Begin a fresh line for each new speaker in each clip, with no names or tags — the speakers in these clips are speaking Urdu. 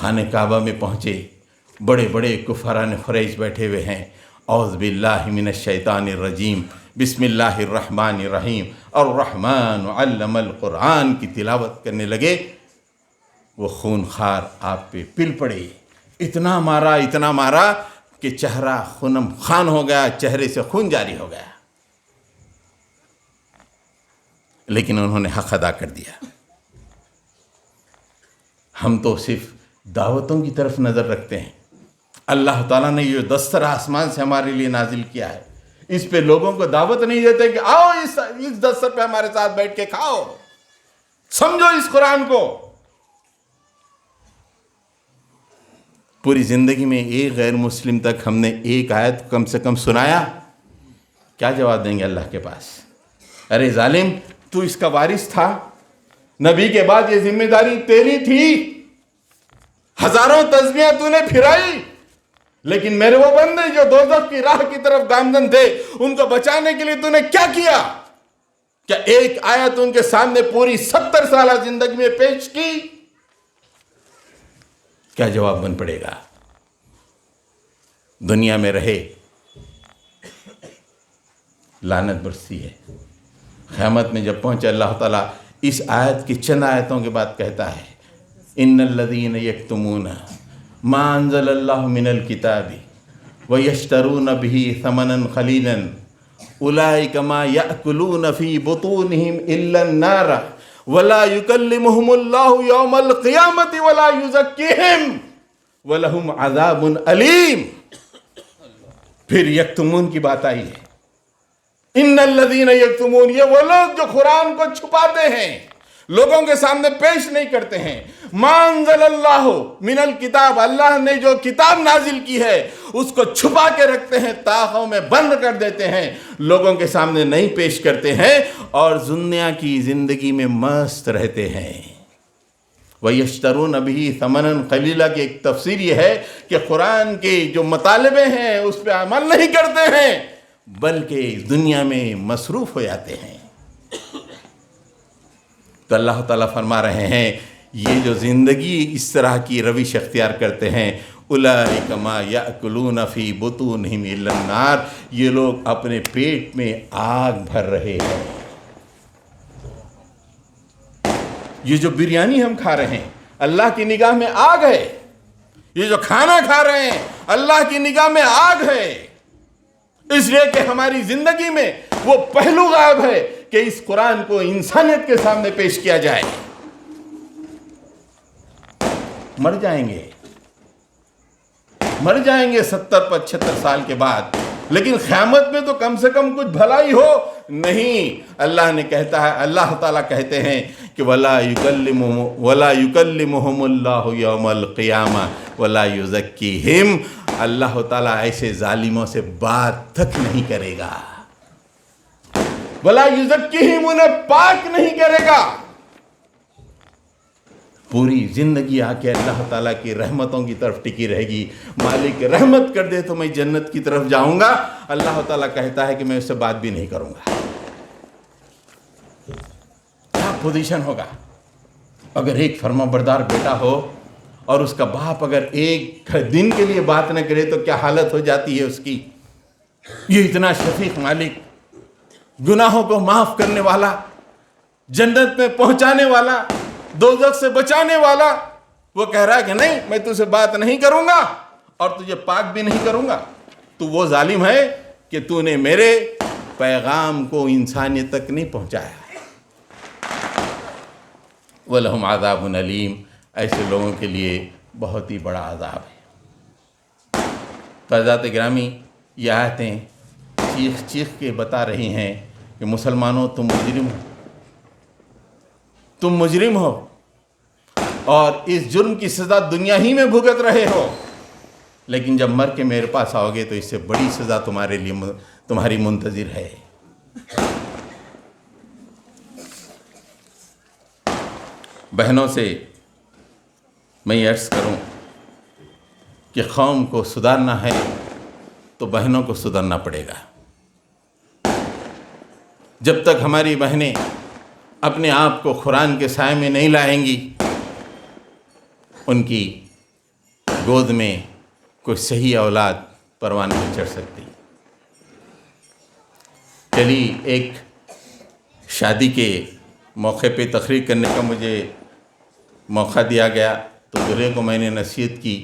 خانہ کعبہ میں پہنچے، بڑے بڑے کفاران قریش بیٹھے ہوئے ہیں، اعوذ باللہ من الشیطان الرجیم، بسم اللہ الرحمن الرحیم، الرحمن علم القرآن کی تلاوت کرنے لگے۔ وہ خون خار آپ پہ پل پڑے، اتنا مارا کہ چہرہ خونم خان ہو گیا، چہرے سے خون جاری ہو گیا، لیکن انہوں نے حق ادا کر دیا۔ ہم تو صرف دعوتوں کی طرف نظر رکھتے ہیں۔ اللہ تعالیٰ نے یہ دستر آسمان سے ہمارے لیے نازل کیا ہے، اس پہ لوگوں کو دعوت نہیں دیتے کہ آؤ اس دستر پہ ہمارے ساتھ بیٹھ کے کھاؤ، سمجھو اس قرآن کو۔ پوری زندگی میں ایک غیر مسلم تک ہم نے ایک آیت کم سے کم سنایا، کیا جواب دیں گے اللہ کے پاس؟ ارے ظالم، تو اس کا وارث تھا، نبی کے بعد یہ ذمہ داری تیری تھی، ہزاروں تسبیحیں تو نے پھرائی، لیکن میرے وہ بندے جو دوزخ کی راہ کی طرف گامزن تھے، ان کو بچانے کے لیے تو نے کیا کیا؟ کیا ایک آیت ان کے سامنے پوری 70 سالہ زندگی میں پیش کی؟ کیا جواب بن پڑے گا؟ دنیا میں رہے لعنت برستی ہے، قیامت میں جب پہنچے اللہ تعالیٰ اس آیت کی چند آیتوں کے بعد کہتا ہے، ان الذین یکتمون ما انزل اللہ من الکتاب ویشترون به ثمنا قلیلا اولئک ما یأکلون فی بطونہم الا النار ولا یکلمہم اللہ یوم القیامت ولا یزکیہم ولہم عذاب علیم۔ پھر یکتمون کی بات آئی ہے، ان الذین یکتمون، یہ وہ لوگ جو قرآن کو چھپاتے ہیں، لوگوں کے سامنے پیش نہیں کرتے ہیں۔ ما انزل اللہ من الکتاب، اللہ نے جو کتاب نازل کی ہے اس کو چھپا کے رکھتے ہیں، تاخوں میں بند کر دیتے ہیں، لوگوں کے سامنے نہیں پیش کرتے ہیں، اور دنیا کی زندگی میں مست رہتے ہیں۔ وَيَشْتَرُونَ بِهِ ثَمَنًا قَلِيلًا کی ایک تفسیر یہ ہے کہ قرآن کے جو مطالبے ہیں اس پہ عمل نہیں کرتے ہیں، بلکہ دنیا میں مصروف ہو جاتے ہیں۔ تو اللہ تعالیٰ فرما رہے ہیں یہ جو زندگی اس طرح کی روش اختیار کرتے ہیں، اولئک ما یأکلون فی بطونہم الا النار، یہ لوگ اپنے پیٹ میں آگ بھر رہے ہیں۔ یہ جو بریانی ہم کھا رہے ہیں اللہ کی نگاہ میں آگ ہے، یہ جو کھانا کھا رہے ہیں اللہ کی نگاہ میں آگ ہے، اس لیے کہ ہماری زندگی میں وہ پہلو غائب ہے کہ اس قرآن کو انسانیت کے سامنے پیش کیا جائے۔ مر جائیں گے 70-75 سال کے بعد، لیکن قیامت میں تو کم سے کم کچھ بھلائی ہو نہیں۔ اللہ نے کہتا ہے، اللہ تعالیٰ کہتے ہیں کہ وَلَا يُكَلِّمُهُمُ اللَّهُ يَوْمَ الْقِيَامَةِ وَلَا يُزَكِّيهِمْ، اللہ تعالیٰ ایسے ظالموں سے بات تک نہیں کرے گا، وَلَا يُزَكِّيهِمْ، انہیں پاک نہیں کرے گا۔ پوری زندگی آ کے اللہ تعالیٰ کی رحمتوں کی طرف ٹکی رہے گی، مالک رحمت کر دے تو میں جنت کی طرف جاؤں گا، اللہ تعالیٰ کہتا ہے کہ میں اس سے بات بھی نہیں کروں گا۔ کیا پوزیشن ہوگا اگر ایک فرما بردار بیٹا ہو اور اس کا باپ اگر ایک دن کے لیے بات نہ کرے تو کیا حالت ہو جاتی ہے اس کی۔ یہ اتنا شفیق مالک، گناہوں کو معاف کرنے والا، جنت میں پہنچانے والا، دوزخ سے بچانے والا، وہ کہہ رہا ہے کہ نہیں میں تجھ سے بات نہیں کروں گا اور تجھے پاک بھی نہیں کروں گا۔ تو وہ ظالم ہے کہ تو نے میرے پیغام کو انسانیت تک نہیں پہنچایا۔ وَلَهُمْ عَذَابٌ عَلِيمٌ، ایسے لوگوں کے لیے بہت ہی بڑا عذاب ہے۔ فضات گرامی، یہ آیتیں چیخ چیخ کے بتا رہی ہیں کہ مسلمانوں تم مجرم ہو اور اس جرم کی سزا دنیا ہی میں بھگت رہے ہو، لیکن جب مر کے میرے پاس آؤ گے تو اس سے بڑی سزا تمہارے لیے تمہاری منتظر ہے۔ بہنوں سے میں یہ عرض کروں کہ قوم کو سدھارنا ہے تو بہنوں کو سدھرنا پڑے گا۔ جب تک ہماری بہنیں اپنے آپ کو قرآن کے سائے میں نہیں لائیں گی، ان کی گود میں کوئی صحیح اولاد پروان پہ چڑھ سکتی. چلی ایک شادی کے موقع پہ تقریر کرنے کا مجھے موقع دیا گیا تو دولہے کو میں نے نصیحت کی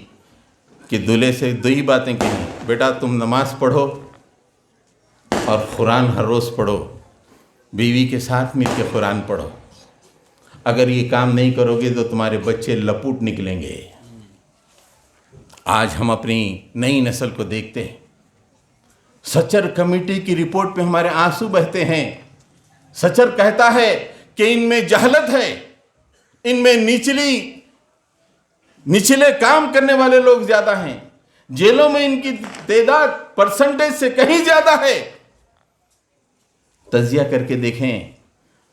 کہ دولہے سے 2 ہی باتیں کہیں. بیٹا تم نماز پڑھو اور قرآن ہر روز پڑھو، بیوی کے ساتھ مل کے قرآن پڑھو. اگر یہ کام نہیں کرو گے تو تمہارے بچے لپوٹ نکلیں گے. آج ہم اپنی نئی نسل کو دیکھتے ہیں، سچر کمیٹی کی رپورٹ پہ ہمارے آنسو بہتے ہیں. سچر کہتا ہے کہ ان میں جہالت ہے، ان میں نچلے کام کرنے والے لوگ زیادہ ہیں، جیلوں میں ان کی تعداد پرسنٹیج سے کہیں زیادہ ہے. تجزیہ کر کے دیکھیں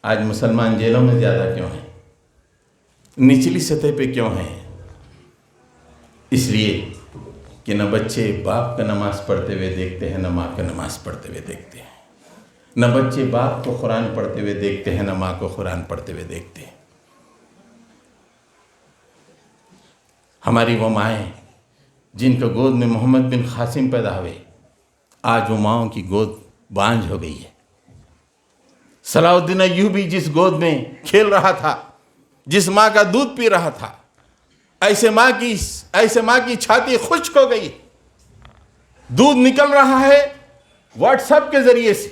آج مسلمان جیلوں میں زیادہ کیوں ہیں، نچلی سطح پہ کیوں ہیں؟ اس لیے کہ نہ بچے باپ کا نماز پڑھتے ہوئے دیکھتے ہیں، نہ ماں کا نماز پڑھتے ہوئے دیکھتے ہیں. نہ بچے باپ کو قرآن پڑھتے ہوئے دیکھتے ہیں، نہ ماں کو قرآن پڑھتے ہوئے دیکھتے ہیں. ہماری وہ مائیں جن کے گود میں محمد بن قاسم پیدا ہوئے، آج وہ ماؤں کی گود بانجھ ہو گئی ہے. صلاح الدین ایوبی جس گود میں کھیل رہا تھا، جس ماں کا دودھ پی رہا تھا، ایسے ماں کی چھاتی خشک ہو گئی. دودھ نکل رہا ہے واٹس ایپ کے ذریعے سے،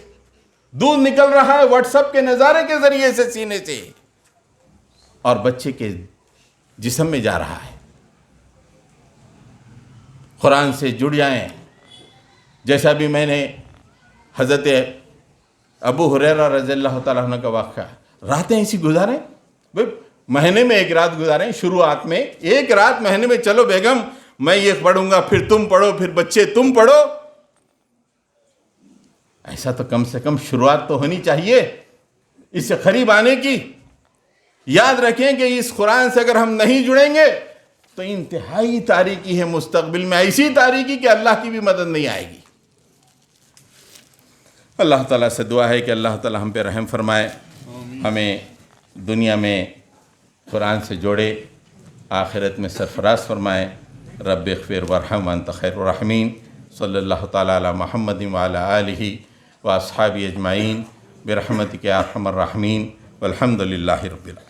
دودھ نکل رہا ہے واٹس ایپ کے نظارے کے ذریعے سے سینے سے، اور بچے کے جسم میں جا رہا ہے. قرآن سے جڑ جائیں. جیسا بھی میں نے حضرت ابو ہریرہ رضی اللہ تعالیٰ عنہ کا واقعہ، راتیں ایسی گزاریں، مہینے میں 1 رات گزاریں. شروعات میں 1 رات مہینے میں، چلو بیگم میں یہ پڑھوں گا، پھر تم پڑھو، پھر بچے تم پڑھو. ایسا تو کم سے کم شروعات تو ہونی چاہیے اس سے قریب آنے کی. یاد رکھیں کہ اس قرآن سے اگر ہم نہیں جڑیں گے تو انتہائی تاریکی ہے، مستقبل میں ایسی تاریکی کہ اللہ کی بھی مدد نہیں آئے گی. اللہ تعالیٰ سے دعا ہے کہ اللہ تعالیٰ ہم پہ رحم فرمائے، ہمیں دنیا میں قرآن سے جوڑے، آخرت میں سرفراز فرمائے. رب اغفر وارحم وانت خیر الراحمین. صلی اللہ تعالیٰ علی محمد وعلی آلہ واصحابہ اجمعین برحمتک یا ارحم الراحمین والحمد للہ رب العالمین.